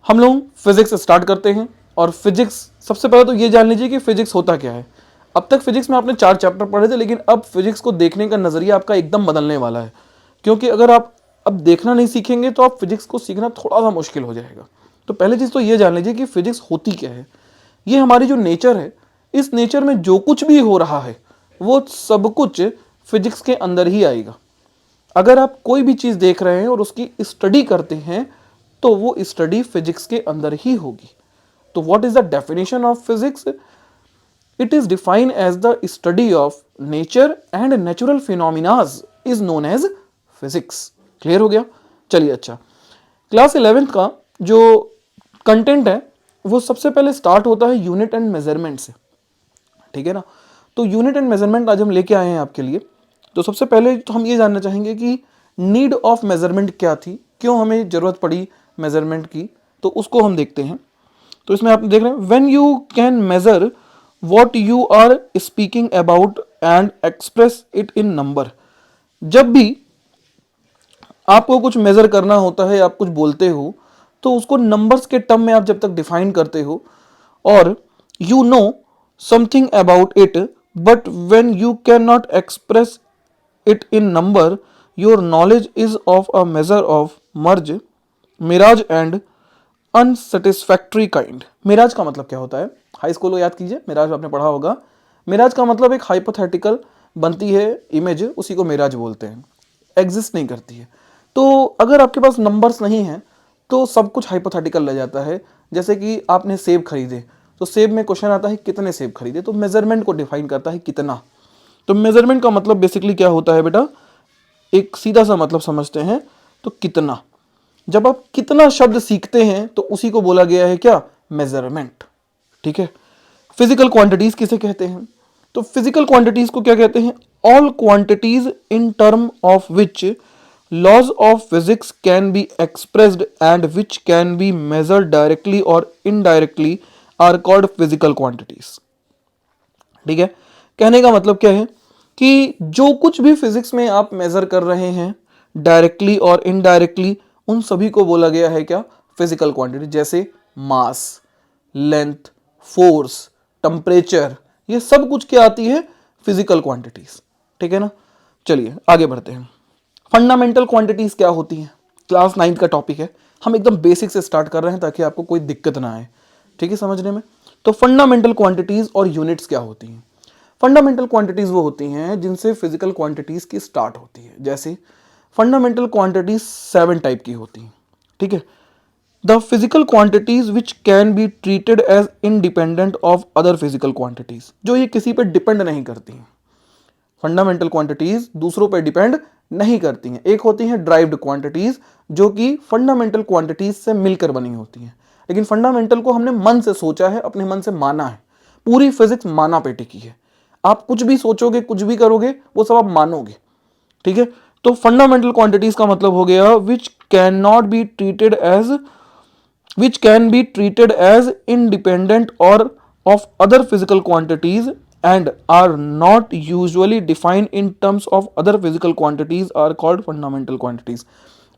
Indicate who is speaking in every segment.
Speaker 1: हम लोग physics start करते हैं और फिजिक्स सबसे पहले तो ये जान लीजिए कि फिजिक्स होता क्या है। अब तक फिजिक्स में आपने 4 चैप्टर पढ़े थे, लेकिन अब फिजिक्स को देखने का नजरिया आपका एकदम बदलने वाला है, क्योंकि अगर आप अब देखना नहीं सीखेंगे तो आप फिजिक्स को सीखना थोड़ा सा मुश्किल हो जाएगा। तो पहली चीज तो ये जान लीजिए कि फिजिक्स होती क्या है। ये हमारी जो नेचर है, इस नेचर में जो कुछ भी हो रहा है वो सब कुछ फिजिक्स के अंदर ही आएगा। अगर आप कोई भी चीज देख रहे हैं और उसकी स्टडी करते हैं तो वो स्टडी फिजिक्स के अंदर ही होगी। तो what is the definition of physics? It is defined as the study of nature and natural phenomenas is known as physics. Clear हो गया? चलिए, अच्छा, क्लास 11th का जो कंटेंट है वो सबसे पहले स्टार्ट होता है यूनिट एंड मेजरमेंट से, ठीक है ना। तो यूनिट एंड मेजरमेंट आज हम लेके आए हैं आपके लिए। तो सबसे पहले तो हम ये जानना चाहेंगे कि नीड ऑफ मेजरमेंट क्या थी, क्यों हमें जरूरत पड़ी मेजरमेंट की, तो उसको हम देखते हैं। तो इसमें आप देख रहे हैं, when you can measure what you are speaking about and express it in number. जब भी आपको कुछ मेजर करना होता है, आप कुछ बोलते हो, तो उसको नंबर्स के टर्म में आप जब तक डिफाइन करते हो और you know something about it, but when you can not express it in number, your knowledge is of a measure of merge, mirage and unsatisfactory kind. Mirage का मतलब क्या होता है? हाई स्कूल को याद कीजिए, मिराज आपने पढ़ा होगा। मिराज का मतलब एक हाइपोथेटिकल बनती है इमेज, उसी को मिराज बोलते हैं, एग्जिस्ट नहीं करती है। तो अगर आपके पास नंबर्स नहीं है तो सब कुछ हाइपोथेटिकल रह जाता है। जैसे कि आपने सेब खरीदे, तो सेब में क्वेश्चन आता है कितने सेब खरीदे, तो मेजरमेंट को डिफाइन करता है कितना। तो मेजरमेंट का मतलब बेसिकली क्या होता है बेटा, एक सीधा सा मतलब समझते हैं तो कितना। जब आप कितना शब्द सीखते हैं तो उसी को बोला गया है क्या? मेजरमेंट। ठीक है। फिजिकल क्वांटिटीज किसे कहते हैं? तो फिजिकल क्वांटिटीज को क्या कहते हैं? All quantities in term of which laws of physics can be expressed and which can be measured directly or indirectly are called physical quantities. ठीक है। कहने का मतलब क्या है कि जो कुछ भी फिजिक्स में आप मेजर कर रहे हैं डायरेक्टली और इनडायरेक्टली, उन सभी को बोला गया है क्या? Physical quantity. जैसे मास, लेंथ, फोर्स, टेम्परेचर, ये सब कुछ क्या आती है? Physical quantities. ठीक है ना। चलिए आगे बढ़ते हैं। फंडामेंटल क्वांटिटीज क्या होती हैं? क्लास 9th का टॉपिक है, हम एकदम बेसिक से स्टार्ट कर रहे हैं ताकि आपको कोई दिक्कत ना आए, ठीक है, समझने में। तो फंडामेंटल क्वांटिटीज और यूनिट्स क्या होती हैं? फंडामेंटल क्वांटिटीज वो होती हैं जिनसे फिजिकल क्वांटिटीज की स्टार्ट होती है। जैसे फंडामेंटल क्वांटिटीज 7 टाइप की होती हैं। ठीक है। The physical quantities which can be treated as independent of other physical quantities, जो ये किसी पर डिपेंड नहीं करती हैं। फंडामेंटल क्वांटिटीज दूसरों पर डिपेंड नहीं करती हैं। एक होती हैं ड्राइव्ड क्वांटिटीज, जो कि फंडामेंटल क्वांटिटीज से मिलकर बनी होती हैं। लेकिन फंडामेंटल को हमने मन से सोचा है, अपने मन से माना है। पूरी फिजिक्स माना पे टिकी है। आप कुछ भी सोचोगे, कुछ भी करोगे, वो सब आप मानोगे। ठीक है। तो फंडामेंटल क्वांटिटीज का मतलब हो गया which can not be treated as, which can be treated as independent or of other physical quantities and are not usually defined in terms of other physical quantities are called fundamental quantities।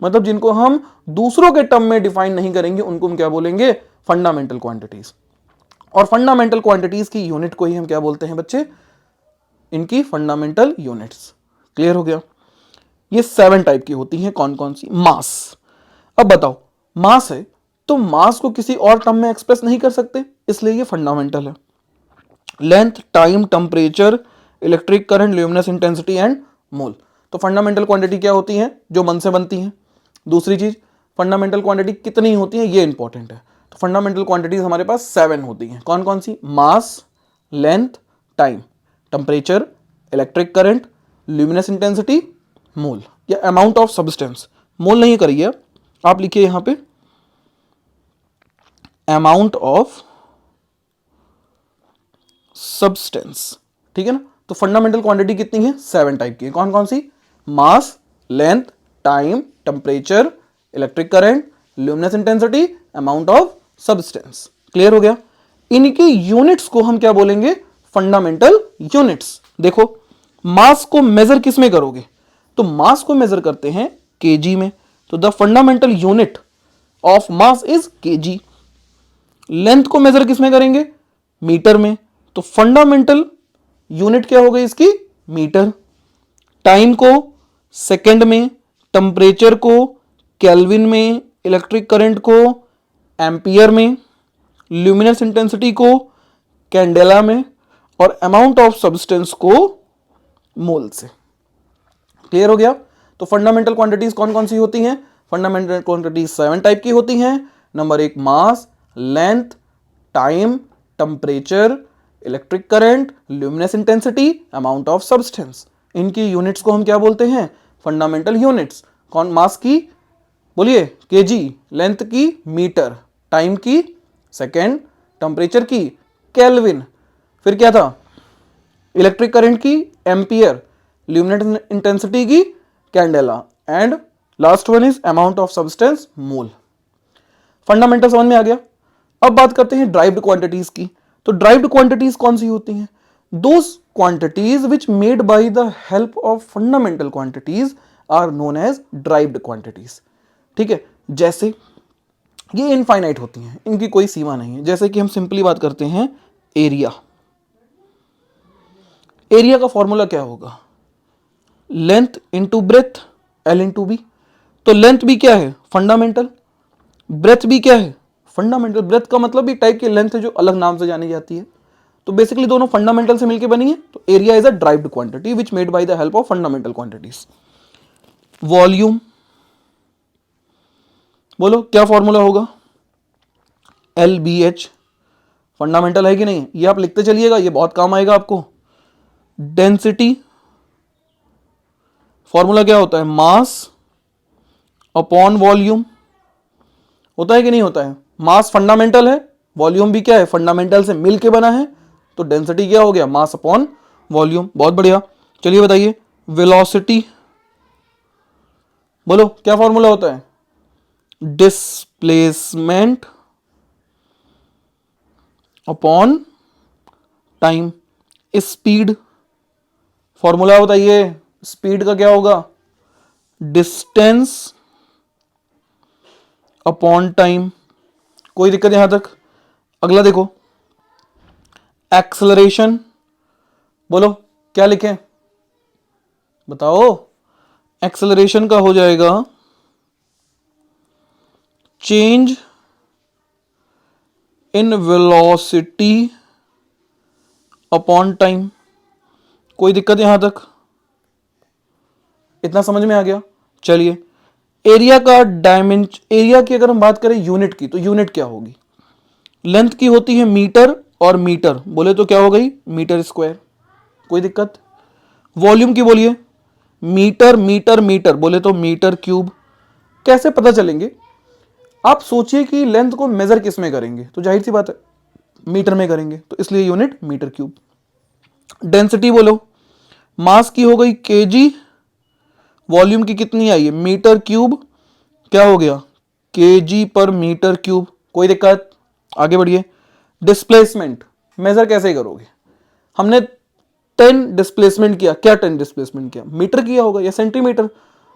Speaker 1: मतलब जिनको हम दूसरों के term में define नहीं करेंगे उनको हम क्या बोलेंगे? Fundamental quantities. और फंडामेंटल क्वांटिटीज की यूनिट को ही हम क्या बोलते हैं बच्चे? इनकी फंडामेंटल यूनिट्स। क्लियर हो गया? ये 7 टाइप की होती हैं। कौन कौन सी? मास। अब बताओ, मास है तो मास को किसी और टर्म में एक्सप्रेस नहीं कर सकते, इसलिए ये फंडामेंटल है। Length, time, temperature, electric current, luminous intensity and मोल। तो फंडामेंटल क्वांटिटी क्या होती है? जो मन से बनती हैं। दूसरी चीज, फंडामेंटल क्वांटिटी कितनी होती है, ये इंपॉर्टेंट है। तो फंडामेंटल क्वांटिटीज हमारे पास 7 होती हैं। कौन कौन सी? Mass, length, time, temperature, electric current, luminous intensity, mole या अमाउंट ऑफ सब्सटेंस। मोल नहीं करिए आप, लिखिए यहां पे अमाउंट ऑफ सब्सटेंस। ठीक है ना। तो फंडामेंटल क्वांटिटी कितनी है? 7 टाइप की है। कौन कौन सी? Mass, length, time, temperature, electric current, luminous intensity, amount of substance. Clear हो गया? इनकी यूनिट्स को हम क्या बोलेंगे? Fundamental units. देखो, मास को मेजर किस में करोगे? तो मास को मेजर करते हैं केजी में। तो the fundamental unit of mass is KG. Length को मेजर किस में करेंगे? मीटर में। तो फंडामेंटल यूनिट क्या हो गई इसकी? मीटर। टाइम को सेकंड में, टेम्परेचर को केल्विन में, इलेक्ट्रिक करंट को एम्पियर में, ल्यूमिनस इंटेंसिटी को कैंडेला में, और अमाउंट ऑफ सब्सटेंस को मोल से। क्लियर हो गया? तो फंडामेंटल क्वांटिटीज कौन कौन सी होती हैं? फंडामेंटल क्वांटिटीज 7 टाइप की होती हैं। Number 1 mass, length, time, temperature, electric current, luminous intensity, amount of substance. इनकी यूनिट्स को हम क्या बोलते हैं? Fundamental units. कौन? मास की बोलिए केजी, लेंथ की मीटर, टाइम की सेकेंड, टेम्परेचर की केल्विन, फिर क्या था? इलेक्ट्रिक करंट की एम्पियर, ल्यूमिनस इंटेंसिटी की candela, and last one is amount of substance mole. Fundamental समझ में आ गया। अब बात करते हैं ड्राइव्ड क्वांटिटीज की। तो ड्राइव्ड क्वांटिटीज कौन सी होती हैं? Those quantities which made by the help of fundamental quantities are known as derived quantities. ठीक है, जैसे ये इनफाइनाइट होती हैं, इनकी कोई सीमा नहीं है। जैसे कि हम सिंपली बात करते हैं एरिया। एरिया का फॉर्मूला क्या होगा? Length into breadth, L into B. तो लेंथ भी क्या है? फंडामेंटल। ब्रेथ भी क्या है? फंडामेंटल। ब्रेथ का मतलब भी टाइप की लेंथ है जो अलग नाम से जानी जाती है। तो बेसिकली दोनों फंडामेंटल से मिलकर बनी है। तो area is a derived quantity which made by the help of fundamental quantities. Volume, बोलो क्या फॉर्मूला होगा? L B H. फंडामेंटल है कि नहीं? ये आप लिखते चलिएगा, ये बहुत काम आएगा आपको। डेंसिटी, फॉर्मूला क्या होता है? Mass upon volume. होता है कि नहीं होता है? मास फंडामेंटल है, वॉल्यूम भी क्या है? फंडामेंटल से मिलके बना है। तो डेंसिटी क्या हो गया? Mass upon volume. बहुत बढ़िया। चलिए बताइए वेलोसिटी, बोलो क्या फॉर्मूला होता है? Displacement upon time. Speed, formula बताइए स्पीड का क्या होगा? Distance upon time. कोई दिक्कत यहां तक? अगला देखो एक्सेलरेशन, बोलो क्या लिखें? बताओ। एक्सेलरेशन का हो जाएगा change in velocity upon time. कोई दिक्कत यहां तक? इतना समझ में आ गया? चलिए एरिया का डायमेंशन, एरिया की अगर हम बात करें यूनिट की, तो यूनिट क्या होगी? लेंथ की होती है मीटर, और मीटर बोले तो क्या हो गई? Metre square. कोई दिक्कत? वॉल्यूम की बोलिए मीटर मीटर मीटर, बोले तो मीटर क्यूब। कैसे पता चलेंगे? आप सोचिए कि लेंथ को मेजर किस में करेंगे, तो जाहिर सी बात है मीटर में करेंगे, तो इसलिए यूनिट मीटर क्यूब। डेंसिटी बोलो, मास की हो गई केजी, वॉल्यूम की कितनी आई है? मीटर क्यूब, क्या हो गया? केजी पर मीटर क्यूब। कोई दिक्कत? आगे बढ़िए। डिस्प्लेसमेंट मेजर कैसे करोगे? हमने 10 डिस्प्लेसमेंट किया, क्या 10 डिस्प्लेसमेंट किया? मीटर किया होगा या सेंटीमीटर?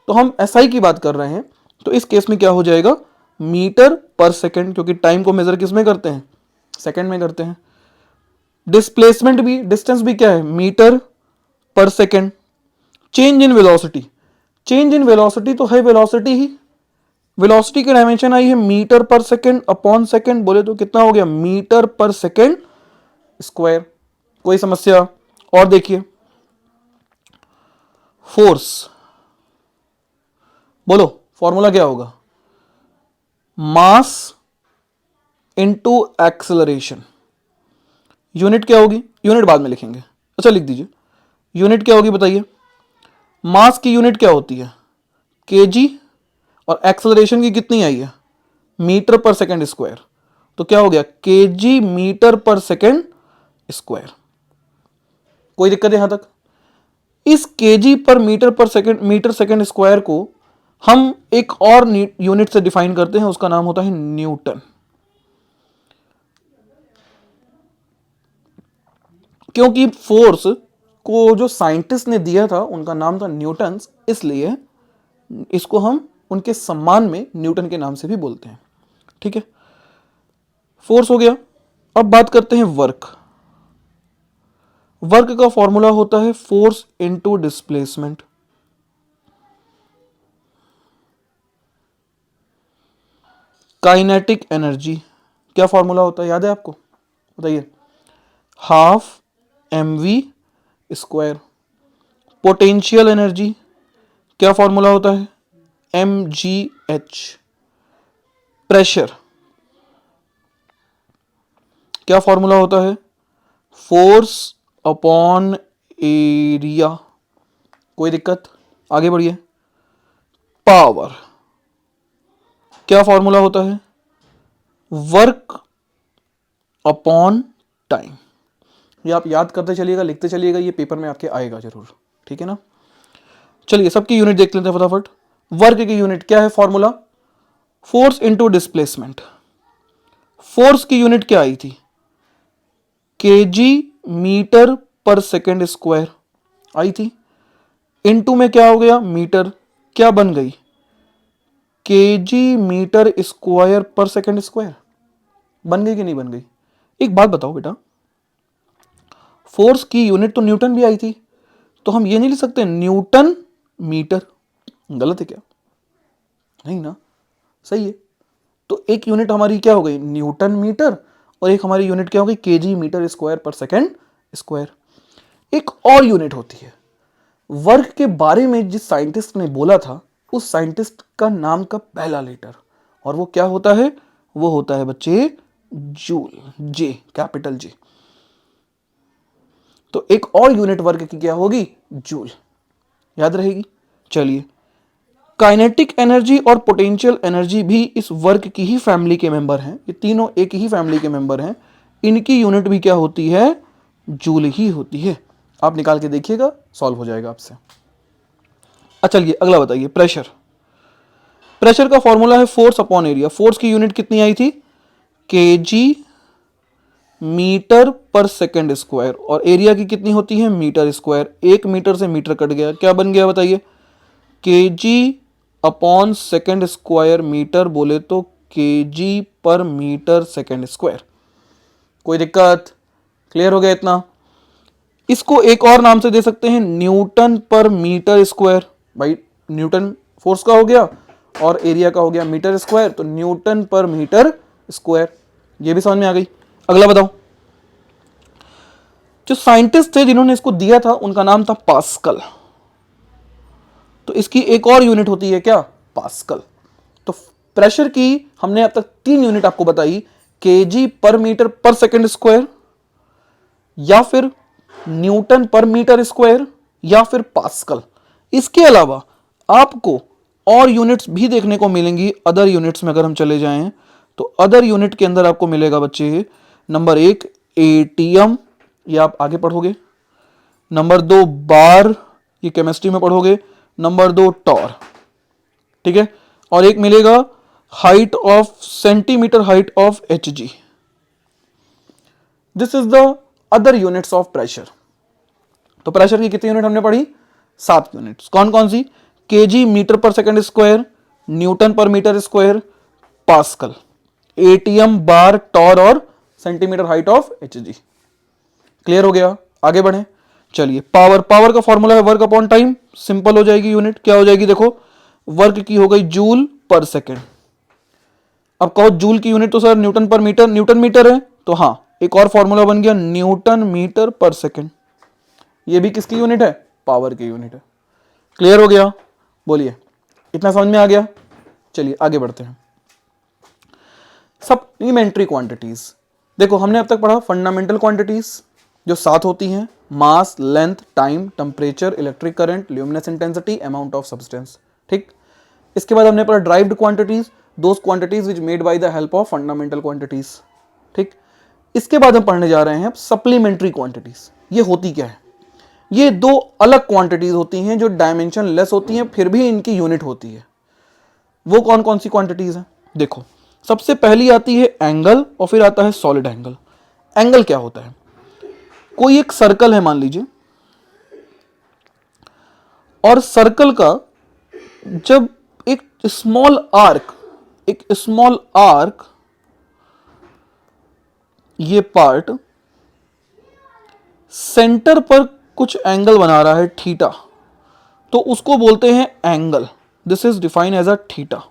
Speaker 1: तो हम एसआई की बात कर रहे हैं, तो इस केस में क्या हो जाएगा? मीटर पर सेकंड, क्योंकि टाइम को मेजर किस में करते हैं? सेकंड में करते हैं। डिस्प्लेसमेंट भी, डिस्टेंस भी क्या है? मीटर पर second. Change in velocity, change in velocity तो है वेलोसिटी ही, वेलोसिटी की डायमेंशन आई है मीटर पर सेकंड अपॉन सेकंड, बोले तो कितना हो गया? मीटर पर सेकंड स्क्वायर। कोई समस्या? और देखिए फोर्स, बोलो फॉर्मूला क्या होगा? Mass into acceleration. यूनिट क्या होगी? यूनिट बाद में लिखेंगे, अच्छा लिख दीजिए। यूनिट क्या होगी बताइए? मास की यूनिट क्या होती है? केजी, और एक्सेलरेशन की कितनी आई है? मीटर पर सेकंड स्क्वायर। तो क्या हो गया? केजी मीटर पर सेकंड स्क्वायर। कोई दिक्कत यहां तक? इस केजी पर सेकंड, मीटर सेकंड स्क्वायर को हम एक और यूनिट से डिफाइन करते हैं, उसका नाम होता है न्यूटन। क्योंकि फोर्स को जो साइंटिस्ट ने दिया था उनका नाम था न्यूटन, इसलिए इसको हम उनके सम्मान में न्यूटन के नाम से भी बोलते हैं। ठीक है, फोर्स हो गया। अब बात करते हैं वर्क। वर्क का फॉर्मूला होता है force into displacement. Kinetic energy क्या फॉर्मूला होता है, याद है आपको, बताइए, half mv square. Potential energy क्या फॉर्मूला होता है, mgh। प्रेशर क्या फॉर्मूला होता है, फोर्स अपॉन एरिया। कोई दिक्कत, आगे बढ़िए। पावर क्या फॉर्मूला होता है, वर्क अपॉन टाइम। ये आप याद करते चलिएगा, लिखते चलिएगा, ये पेपर में आपके आएगा जरूर, ठीक है ना। चलिए सबकी यूनिट देख लेते हैं फटाफट। वर्क की यूनिट क्या है, formula force into displacement. Force की यूनिट क्या आई थी, केजी मीटर पर सेकेंड स्क्वायर आई थी। इनटू में क्या हो गया, मीटर, क्या बन गई, केजी मीटर स्क्वायर पर सेकेंड स्क्वायर। बन गई कि नहीं बन गई। एक बात बताओ बेटा, फोर्स की यूनिट तो न्यूटन भी आई थी, तो हम ये नहीं लिख सकते न्यूटन मीटर, गलत है क्या, नहीं ना, सही है। तो एक यूनिट हमारी क्या हो गई, न्यूटन मीटर, और एक हमारी यूनिट क्या हो गई, केजी मीटर स्क्वायर पर सेकेंड स्क्वायर। एक और यूनिट होती है वर्क के बारे में, जिस साइंटिस्ट ने बोला था उस साइंटिस्ट का नाम का पहला लेटर, और वो क्या होता है, वो होता है बच्चे जूल, जे, कैपिटल जे। तो एक और यूनिट वर्क की क्या होगी, जूल, याद रहेगी। चलिए, काइनेटिक एनर्जी और पोटेंशियल एनर्जी भी इस वर्क की ही फैमिली के मेंबर हैं, ये तीनों एक ही फैमिली के मेंबर हैं। इनकी यूनिट भी क्या होती है, जूल ही होती है। आप निकाल के देखिएगा, सॉल्व हो जाएगा आपसे। अच्छा चलिए अगला बताइए, प्रेशर। प्रेशर का फॉर्मूला है फोर्स अपॉन एरिया। फोर्स की यूनिट कितनी आई थी, केजी मीटर पर सेकेंड स्क्वायर, और एरिया की कितनी होती है, मीटर स्क्वायर। एक मीटर से मीटर कट गया, क्या बन गया बताइए, KG upon second square metre, बोले तो केजी पर मीटर सेकेंड स्क्वायर। कोई दिक्कत, क्लियर हो गया इतना। इसको एक और नाम से दे सकते हैं, न्यूटन पर मीटर स्क्वायर। भाई न्यूटन फोर्स का हो गया और एरिया का हो गया मीटर स्क्वायर, तो न्यूटन पर मीटर स्क्वायर। ये भी समझ में आ गई। अगला बताओ, जो साइंटिस्ट थे जिन्होंने इसको दिया था उनका नाम था पास्कल, तो इसकी एक और यूनिट होती है क्या, पास्कल। तो प्रेशर की हमने अब तक 3 यूनिट आपको बताई, केजी पर मीटर पर सेकेंड स्क्वायर, या फिर न्यूटन पर मीटर स्क्वायर, या फिर पास्कल। इसके अलावा आपको और यूनिट्स भी देखने को मिलेंगी। अदर यूनिट्स में अगर हम चले जाएं तो अदर यूनिट के अंदर आपको मिलेगा बच्चे, नंबर 1 एटीएम, ये आप आगे पढ़ोगे। नंबर 2 बार, ये केमिस्ट्री में पढ़ोगे। नंबर 2 टॉर, ठीक है। और एक मिलेगा height of centimetre, height of Hg. This is the other units of pressure. तो प्रेशर की कितनी यूनिट हमने पढ़ी, 7 यूनिट्स। कौन कौन सी, केजी मीटर पर सेकेंड स्क्वायर, न्यूटन पर मीटर स्क्वायर, पास्कल, एटीएम, बार, टॉर और centimetre height of Hg. Clear हो गया, आगे बढ़े। चलिए पावर, पावर का फॉर्मूला है वर्क अपॉन टाइम। सिंपल हो जाएगी यूनिट, क्या हो जाएगी, देखो वर्क की हो गई जूल पर सेकेंड। अब कहो जूल की यूनिट तो सर न्यूटन पर मीटर, न्यूटन मीटर है, तो हाँ एक और फॉर्मूला बन गया न्यूटन मीटर पर सेकेंड। ये भी किसकी यूनिट है, पावर की यूनिट है। क्लियर हो गया, बोलिए इतना समझ में आ गया। चलिए आगे बढ़ते हैं। सप्लीमेंट्री क्वांटिटीज, देखो हमने अब तक पढ़ा फंडामेंटल क्वांटिटीज जो 7 होती हैं, mass, length, time, temperature, electric current, luminous intensity, amount of substance, ठीक। इसके बाद हमने पढ़ा derived quantities, those quantities which made by the help of fundamental quantities, ठीक। इसके बाद हम पढ़ने जा रहे हैं सप्लीमेंट्री क्वांटिटीज। ये होती क्या है, ये 2 अलग क्वांटिटीज होती हैं जो डायमेंशन लेस होती हैं, फिर भी इनकी यूनिट होती है। वो कौन कौन सी क्वांटिटीज हैं, देखो सबसे पहली आती है एंगल, और फिर आता है सॉलिड एंगल। एंगल क्या होता है, कोई एक सर्कल है मान लीजिए, और सर्कल का जब एक स्मॉल आर्क ये पार्ट सेंटर पर कुछ एंगल बना रहा है थीटा, तो उसको बोलते हैं angle. This is defined as a theta.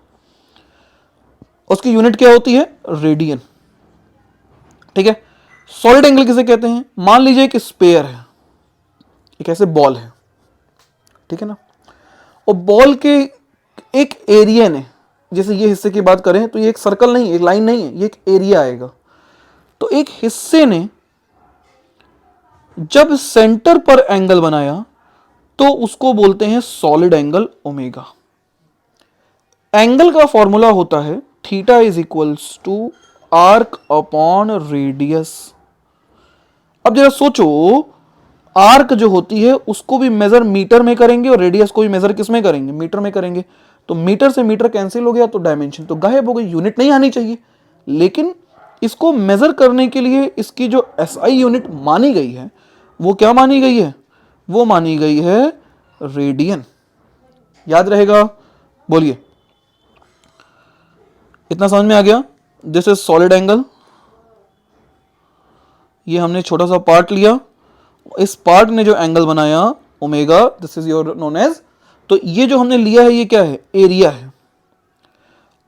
Speaker 1: उसकी यूनिट क्या होती है? रेडियन। ठीक है। सॉलिड एंगल किसे कहते हैं? मान लीजिए एक स्पेयर है, एक ऐसे बॉल है, ठीक है ना, और बॉल के एक एरिया ने, जैसे ये हिस्से की बात करें तो ये एक सर्कल नहीं, एक लाइन नहीं है, ये एक एरिया आएगा। तो एक हिस्से ने जब सेंटर पर एंगल बनाया तो उसको बोलते हैं सॉलिड एंगल ओमेगा। एंगल का फॉर्मूला होता है theta is equals to arc upon radius. अब जरा सोचो, आर्क जो होती है उसको भी मेजर मीटर में करेंगे और रेडियस को भी मेजर किस में करेंगे? मीटर में करेंगे। तो मीटर से मीटर कैंसिल हो गया तो डायमेंशन तो गायब हो गई, यूनिट नहीं आनी चाहिए। लेकिन इसको मेजर करने के लिए इसकी जो एसआई यूनिट मानी गई है वो क्या मानी गई है? वो मानी गई है रेडियन। याद रहेगा? बोलिए, इतना समझ में आ गया? This is solid angle. ये हमने छोटा सा पार्ट लिया, इस पार्ट ने जो एंगल बनाया omega, this is your known as, तो ये जो हमने लिया है ये क्या है? एरिया है,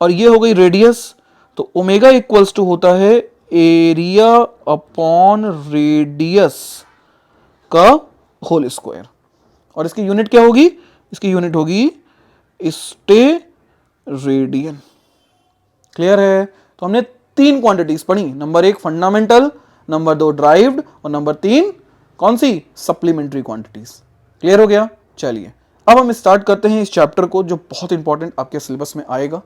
Speaker 1: और ये हो गई रेडियस। तो ओमेगा इक्वल्स टू होता है एरिया अपॉन रेडियस का होल स्क्वायर। और इसकी यूनिट क्या होगी? इसकी यूनिट होगी स्टे रेडियन। क्लियर है? तो हमने 3 क्वांटिटीज पढ़ी। नंबर 1 फंडामेंटल, नंबर 2 ड्राइव्ड, और नंबर 3 कौन सी? Supplementary quantities. क्लियर हो गया? चलिए अब हम स्टार्ट करते हैं इस चैप्टर को जो बहुत इंपॉर्टेंट आपके सिलेबस में आएगा,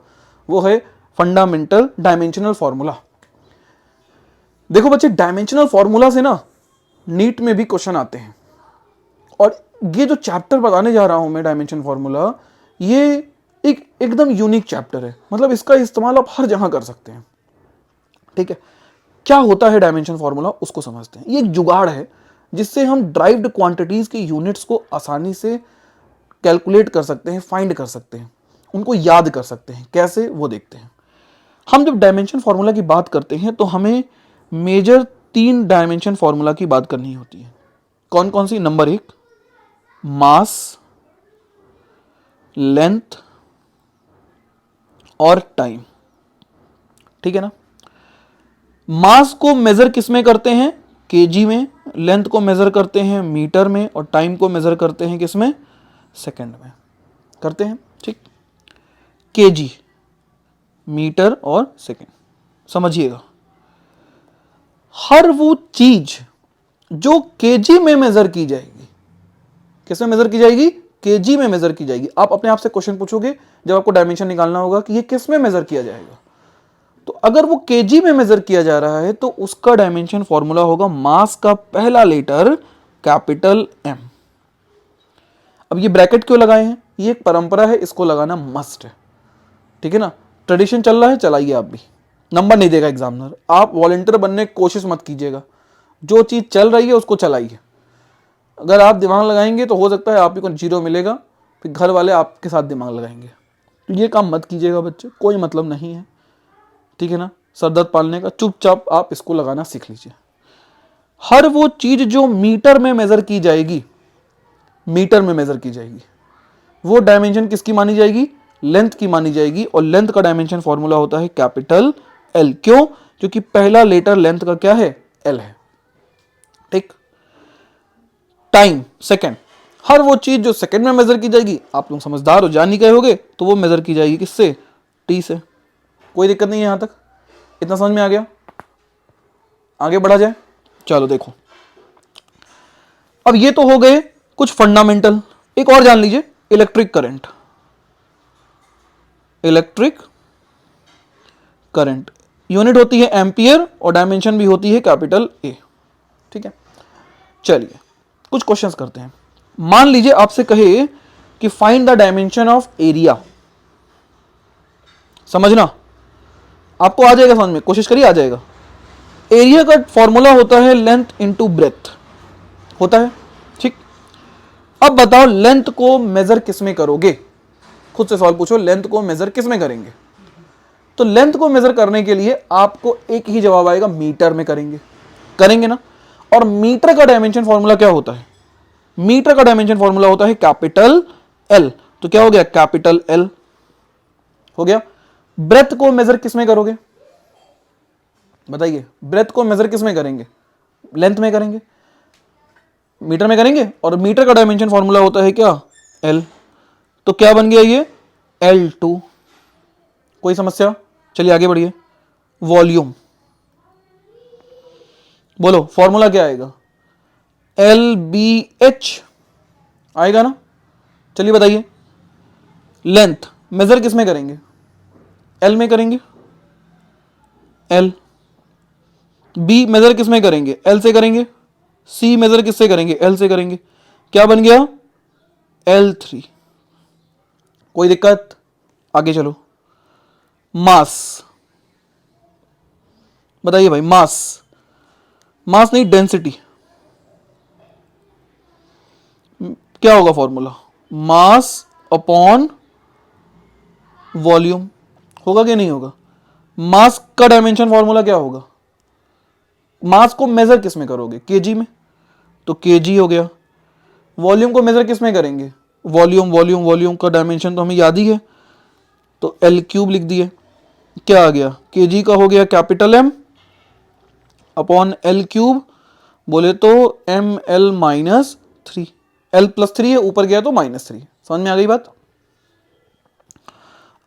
Speaker 1: वो है फंडामेंटल डायमेंशनल फॉर्मूला। देखो बच्चे, डायमेंशनल फॉर्मूला से ना नीट में भी क्वेश्चन आते हैं, और ये जो चैप्टर बताने जा रहा हूं मैं डायमेंशन फॉर्मूला, ये एक एकदम यूनिक चैप्टर है। मतलब इसका इस्तेमाल आप हर जगह कर सकते हैं। ठीक है, क्या होता है डायमेंशन फॉर्मूला उसको समझते हैं। ये एक जुगाड़ है जिससे हम ड्राइव्ड क्वांटिटीज की यूनिट्स को आसानी से कैलकुलेट कर सकते हैं, फाइंड कर सकते हैं, उनको याद कर सकते हैं। कैसे, वो देखते हैं। हम जब डायमेंशन फॉर्मूला की बात करते हैं तो हमें मेजर 3 डायमेंशन फॉर्मूला की बात करनी होती है। कौन कौन सी? नंबर 1 मास, लेंथ और टाइम। ठीक है ना। मास को मेजर किस में करते हैं? केजी में। लेंथ को मेजर करते हैं मीटर में, और टाइम को मेजर करते हैं किस में? सेकंड में करते हैं। ठीक, केजी, मीटर और सेकंड। समझिएगा, हर वो चीज जो केजी में मेजर की जाएगी, किस में मेजर की जाएगी? केजी में मेजर की जाएगी। आप अपने आप से क्वेश्चन पूछोगे जब आपको डायमेंशन निकालना होगा कि ये किस में मेजर किया जाएगा, तो अगर वो केजी में मेजर किया जा रहा है तो उसका डायमेंशन फॉर्मूला होगा मास का पहला लेटर कैपिटल एम। अब ये ब्रैकेट क्यों लगाए हैं? ये एक परंपरा है, इसको लगाना मस्ट है। ठीक है ना, ट्रेडिशन चल रहा है, चलाइए आप भी। नंबर नहीं देगा एग्जामिनर, आप वॉलंटियर बनने की कोशिश मत कीजिएगा। जो चीज़ चल रही है उसको चलाइए। अगर आप दिमाग लगाएंगे तो हो सकता है आप ही को 0 मिलेगा, फिर घर वाले आपके साथ दिमाग लगाएंगे। तो ये काम मत कीजिएगा बच्चे, कोई मतलब नहीं है। ठीक है ना, सरदर्द पालने का, चुपचाप आप इसको लगाना सीख लीजिए। हर वो चीज जो मीटर में मेजर की जाएगी, मीटर में मेजर की जाएगी, वो डायमेंशन किसकी मानी जाएगी? लेंथ की मानी जाएगी। और लेंथ का डायमेंशन फॉर्मूला होता है कैपिटल एल। क्यों? क्योंकि पहला लेटर लेंथ का क्या है? एल है। ठीक। टाइम, सेकंड, हर वो चीज जो सेकंड में मेजर की जाएगी, आप लोग समझदार हो, जान ही गए होगे, तो वो मेजर की जाएगी किससे? टी से। कोई दिक्कत नहीं है यहां तक? इतना समझ में आ गया? आगे बढ़ा जाए। चलो देखो, अब ये तो हो गए कुछ फंडामेंटल। एक और जान लीजिए, electric current. Electric current unit होती है एम्पियर और डायमेंशन भी होती है कैपिटल ए। ठीक है, चलिए कुछ क्वेश्चंस करते हैं। मान लीजिए आपसे कहे कि find the dimension of area. समझना, आपको आ जाएगा समझ में, कोशिश करिए, आ जाएगा। एरिया का फॉर्मूला होता है लेंथ इनटू ब्रेथ होता है। ठीक, अब बताओ लेंथ को मेजर किस में करोगे? खुद से सवाल पूछो, लेंथ को मेजर किस में करेंगे? तो लेंथ को मेजर करने के लिए आपको एक ही जवाब आएगा, मीटर में करेंगे ना। और मीटर का डायमेंशन फॉर्मूला क्या होता है? मीटर का डायमेंशन फॉर्मूला होता है कैपिटल एल। तो क्या हो गया? कैपिटल एल हो गया। ब्रेथ को मेजर किस में करोगे? बताइए, ब्रेथ को मेजर किस में करेंगे? लेंथ में करेंगे, मीटर में करेंगे। और मीटर का डायमेंशन फॉर्मूला होता है क्या? एल। तो क्या बन गया ये? L2। कोई समस्या? चलिए आगे बढ़िए। वॉल्यूम, बोलो फॉर्मूला क्या आएगा? LBH आएगा ना। चलिए बताइए, लेंथ मेजर किस में करेंगे? एल में करेंगे, एल। बी मेजर किस में करेंगे? एल से करेंगे। सी मेजर किससे करेंगे? एल से करेंगे। क्या बन गया? L3। कोई दिक्कत? आगे चलो। मास, बताइए भाई, मास, मास नहीं डेंसिटी, क्या होगा फॉर्मूला? Mass upon volume. होगा कि नहीं होगा? मास का डायमेंशन फॉर्मूला क्या होगा? मास को मेजर किस में करोगे? केजी में, तो केजी हो गया। वॉल्यूम को मेजर किस में करेंगे? वॉल्यूम, वॉल्यूम, वॉल्यूम का डायमेंशन तो हमें याद ही है, तो L³ लिख दिए। क्या आ गया? केजी का हो गया कैपिटल एम अपॉन L³, बोले तो ML-3। L+3 है, ऊपर गया तो -3। समझ में आ गई बात?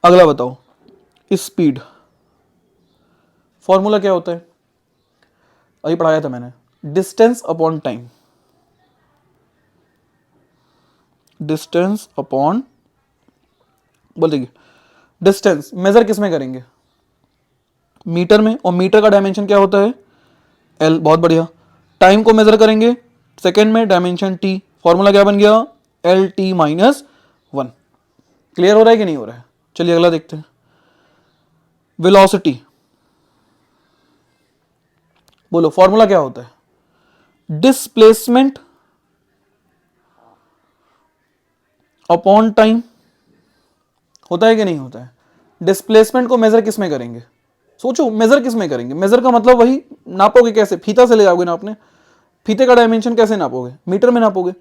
Speaker 1: अगला बताओ, स्पीड फॉर्मूला क्या होता है? अभी पढ़ाया था मैंने, distance upon time. Distance upon, बोल देखिए, डिस्टेंस मेजर किस में करेंगे? मीटर में। और मीटर का डायमेंशन क्या होता है? एल। बहुत बढ़िया। टाइम को मेजर करेंगे सेकेंड में, डायमेंशन टी। फॉर्मूला क्या बन गया? LT-1। क्लियर हो रहा है कि नहीं हो रहा है? चलिए अगला देखते हैं। वेलोसिटी, बोलो फॉर्मूला क्या होता है? Displacement upon time. होता है कि नहीं होता है? डिस्प्लेसमेंट को मेजर किस में करेंगे? सोचो, मेजर किस में करेंगे? मेजर का मतलब वही, नापोगे कैसे? फीता से ले जाओगे ना आपने, फीते का डायमेंशन कैसे नापोगे? मीटर में नापोगे।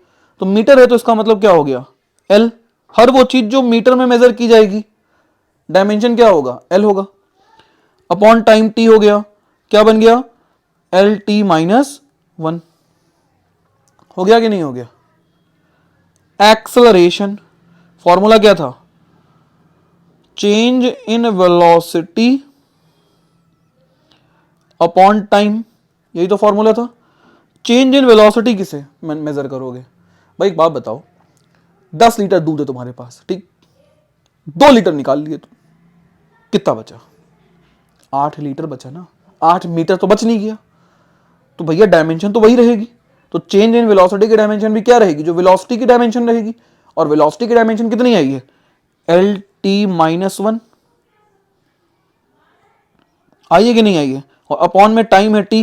Speaker 1: तो मीटर है तो इसका मतलब क्या हो गया? एल। हर वो चीज जो मीटर में मेजर की जाएगी, डायमेंशन क्या होगा? एल होगा। अपॉन टाइम टी हो गया। क्या बन गया? LT-1। हो गया कि नहीं हो गया? एक्सेलरेशन फॉर्मूला क्या था? Change in velocity upon time, यही तो फॉर्मूला था। चेंज इन वेलोसिटी किसे मेजर करोगे? भाई एक बात बताओ, 10 लीटर दूध है तुम्हारे पास, ठीक, 2 लीटर निकाल लिए तुम, कितना बचा? 8 लीटर बचा ना। 8 मीटर तो बच नहीं गया, तो भैया डायमेंशन तो वही रहेगी। तो चेंज इन वेलोसिटी की डायमेंशन भी क्या रहेगी? जो वेलोसिटी की डायमेंशन रहेगी। और वेलोसिटी की डायमेंशन कितनी आई है? LT-1 आई है कि नहीं आई है? और अपॉन में टाइम है टी।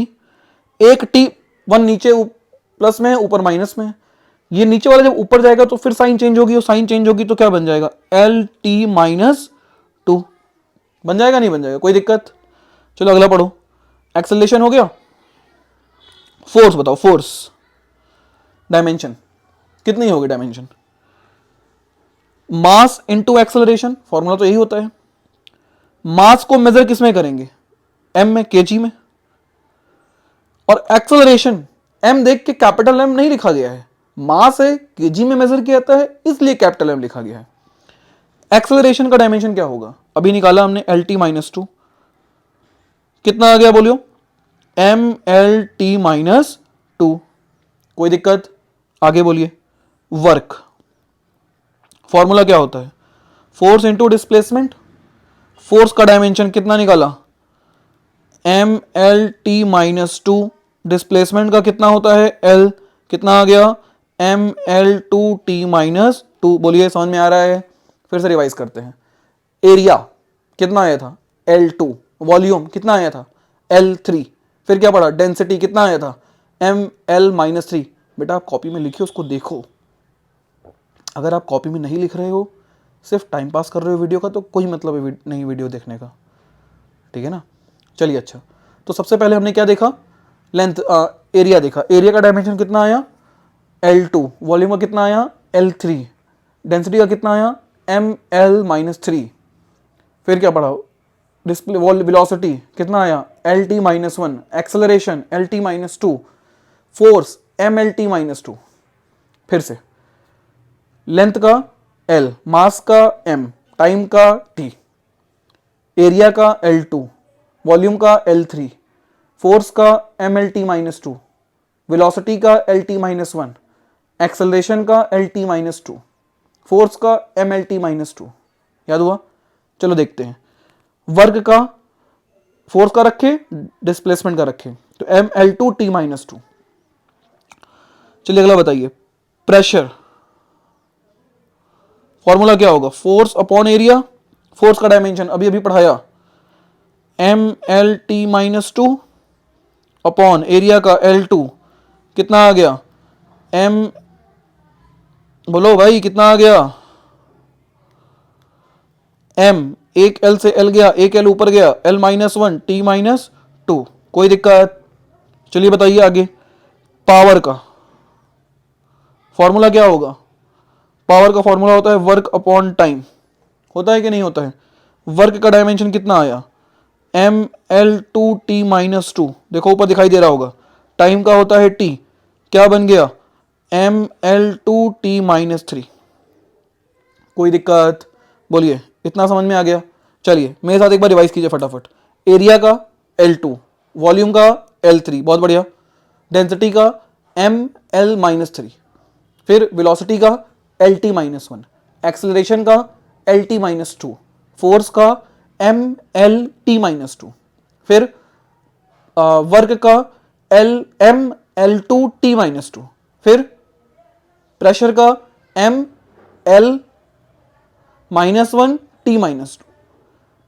Speaker 1: एक टी, 1 नीचे प्लस में है, ऊपर माइनस में है। ये नीचे वाला जब ऊपर जाएगा तो फिर साइन चेंज होगी, और साइन चेंज होगी तो क्या बन जाएगा? LT-2 बन जाएगा, नहीं बन जाएगा? कोई दिक्कत? चलो अगला पढ़ो। एक्सेलरेशन हो गया। फोर्स बताओ, फोर्स डायमेंशन कितनी होगी? Dimension mass into acceleration, formula तो यही होता है। मास को मेजर किस में करेंगे? एम में, केजी में। और एक्सेलरेशन एम देख के कैपिटल एम नहीं लिखा गया है, मास है, केजी में मेजर किया जाता है, इसलिए कैपिटल एम लिखा गया है। एक्सेलरेशन का डायमेंशन क्या होगा? अभी निकाला हमने, LT-2। कितना आ गया बोलियो? MLT-2। कोई दिक्कत? आगे बोलिए। वर्क फॉर्मूला क्या होता है? Force into displacement. फोर्स का डायमेंशन कितना निकाला? MLT-2। डिस्प्लेसमेंट का कितना होता है? L। कितना आ गया? ML2T-2। बोलिए समझ में आ रहा है? फिर से रिवाइज करते हैं। एरिया कितना आया था? L2। वॉल्यूम कितना आया था? L3। फिर क्या पढ़ा? डेंसिटी कितना आया था? ML-3। बेटा आप कॉपी में लिखिए, उसको देखो। अगर आप कॉपी में नहीं लिख रहे हो, सिर्फ टाइम पास कर रहे हो वीडियो का, तो कोई मतलब नहीं वीडियो देखने का। ठीक है ना। चलिए अच्छा, तो सबसे पहले हमने क्या देखा, लेंथ एरिया देखा। एरिया का डायमेंशन कितना आया L2, वॉल्यूम का कितना आया L3, डेंसिटी का कितना आया ML-3। फिर क्या पढ़ा, डिस्प्ले वेलोसिटी कितना आया LT-1, acceleration LT-2, force MLT-2। फिर से लेंथ का L, मास का M, टाइम का T, एरिया का L2, वॉल्यूम का L3, फोर्स का MLT-2, वेलोसिटी का LT-1, एक्सेलरेशन का LT-2, फोर्स का MLT-2। याद हुआ? चलो देखते हैं। वर्क का, फोर्स का रखे, डिस्प्लेसमेंट का रखे, तो ML2T-2। चलिए अगला बताइए, प्रेशर, फॉर्मूला क्या होगा, फोर्स अपॉन एरिया, फोर्स का डायमेंशन अभी अभी पढ़ाया, MLT-2 अपॉन एरिया का L2, कितना आ गया M, बोलो भाई कितना आ गया M, एक L से L गया, एक L ऊपर गया, L-1 T-2। कोई दिक्कत? चलिए बताइए आगे। पावर का फॉर्मूला क्या होगा, पावर का फॉर्मूला होता है वर्क अपॉन टाइम, होता है कि नहीं होता है। वर्क का डायमेंशन कितना आया ML2T-2, देखो ऊपर दिखाई दे रहा होगा। टाइम का होता है T, क्या बन गया ML2T-3। कोई दिक्कत? बोलिए, इतना समझ में आ गया? चलिए मेरे साथ एक बार रिवाइज कीजिए फटाफट। एरिया का L2, वॉल्यूम का L3, बहुत बढ़िया, डेंसिटी का ML-3, फिर वेलोसिटी का LT-1, एक्सेलरेशन का LT-2, फोर्स का MLT-2, फिर वर्क का ML2T-2, फिर प्रेशर का ML-1T-2,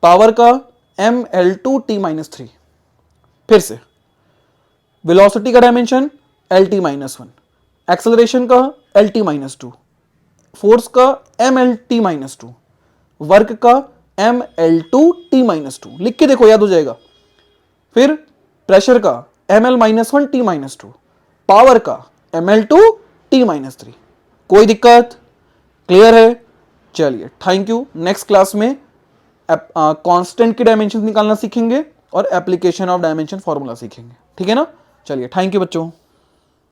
Speaker 1: पावर का ML2T-3। फिर से वेलोसिटी का डायमेंशन LT-1, एक्सेलरेशन का LT-2, फोर्स का MLT-2, वर्क का ML2T-2। लिख के देखो, याद हो जाएगा। फिर प्रेशर का ML-1T-2, पावर का ML2T-3। कोई दिक्कत? क्लियर है? चलिए थैंक यू। नेक्स्ट क्लास में कांस्टेंट की डायमेंशन निकालना सीखेंगे और एप्लीकेशन ऑफ डायमेंशन फॉर्मूला सीखेंगे, ठीक है ना। चलिए थैंक यू बच्चों।